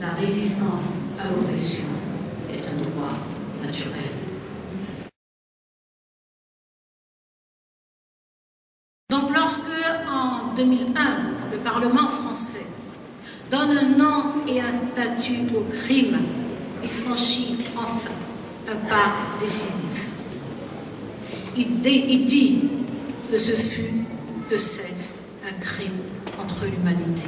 La résistance à l'oppression est un droit naturel. Donc lorsque, en 2001, le Parlement français donne un nom et un statut au crime, il franchit enfin un pas décisif. Il dit que ce fut, que c'est un crime contre l'humanité,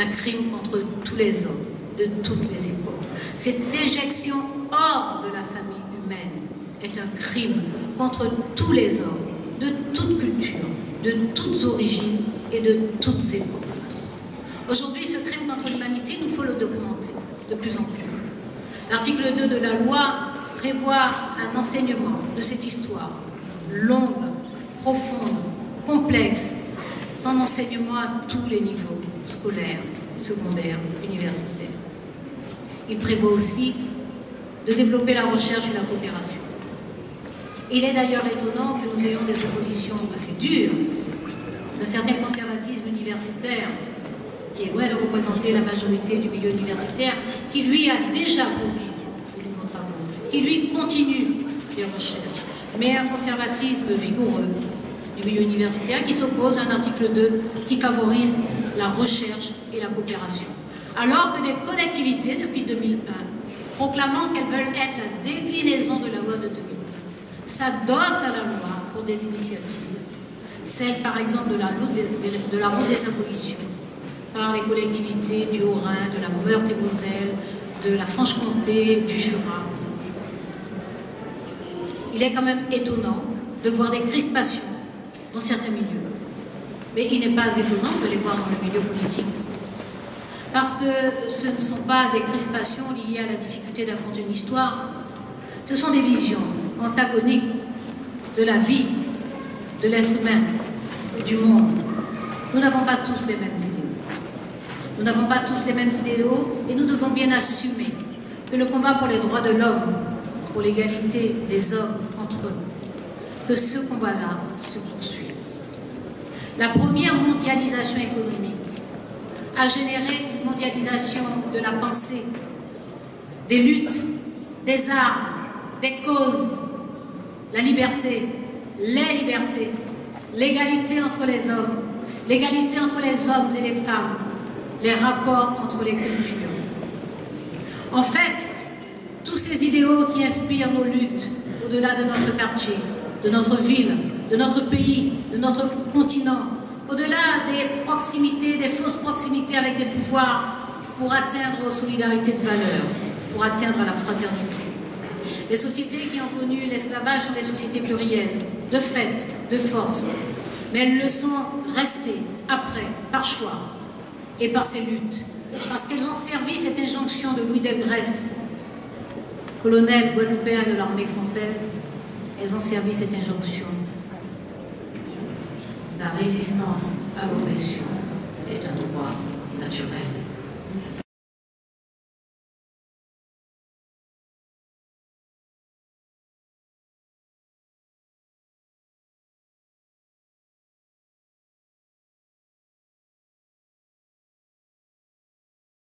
un crime contre tous les hommes, de toutes les époques. Cette éjection hors de la famille humaine est un crime contre tous les hommes, de toute culture, de toutes origines et de toutes époques. Aujourd'hui, ce crime contre l'humanité, il nous faut le documenter de plus en plus. L'article 2 de la loi prévoit un enseignement de cette histoire longue, profonde, complexe, son enseignement à tous les niveaux, scolaires, secondaires, universitaires. Il prévoit aussi de développer la recherche et la coopération. Il est d'ailleurs étonnant que nous ayons des oppositions assez dures d'un certain conservatisme universitaire qui est loin de représenter la majorité du milieu universitaire, qui lui a déjà produit de nouveaux travaux, qui lui continue des recherches, mais un conservatisme vigoureux du milieu universitaire qui s'oppose à un article 2 qui favorise la recherche et la coopération. Alors que des collectivités, depuis 2001, proclamant qu'elles veulent être la déclinaison de la loi de 2001, s'adossent à la loi pour des initiatives, celle par exemple de la route des abolitions, par les collectivités du Haut-Rhin, de la Meurthe-et-Moselle, de la Franche-Comté, du Jura. Il est quand même étonnant de voir des crispations dans certains milieux. Mais il n'est pas étonnant de les voir dans le milieu politique. Parce que ce ne sont pas des crispations liées à la difficulté d'affronter une histoire. Ce sont des visions antagoniques de la vie, de l'être humain, du monde. Nous n'avons pas tous les mêmes idéaux. Nous n'avons pas tous les mêmes idéaux et nous devons bien assumer que le combat pour les droits de l'homme, pour l'égalité des hommes entre eux, que ce combat-là se poursuit. La première mondialisation économique a généré une mondialisation de la pensée, des luttes, des armes, des causes, la liberté, les libertés, l'égalité entre les hommes, l'égalité entre les hommes et les femmes, les rapports entre les cultures. En fait, tous ces idéaux qui inspirent nos luttes au-delà de notre quartier, de notre ville, de notre pays, de notre continent, au-delà des proximités, des fausses proximités avec des pouvoirs pour atteindre aux solidarités de valeurs, pour atteindre à la fraternité. Les sociétés qui ont connu l'esclavage sont des sociétés plurielles, de fait, de force, mais elles le sont restées après, par choix et par ces luttes, parce qu'elles ont servi cette injonction de Louis Delgrès, colonel guadeloupéen de l'armée française. Elles ont servi cette injonction. La résistance à l'oppression est un droit naturel.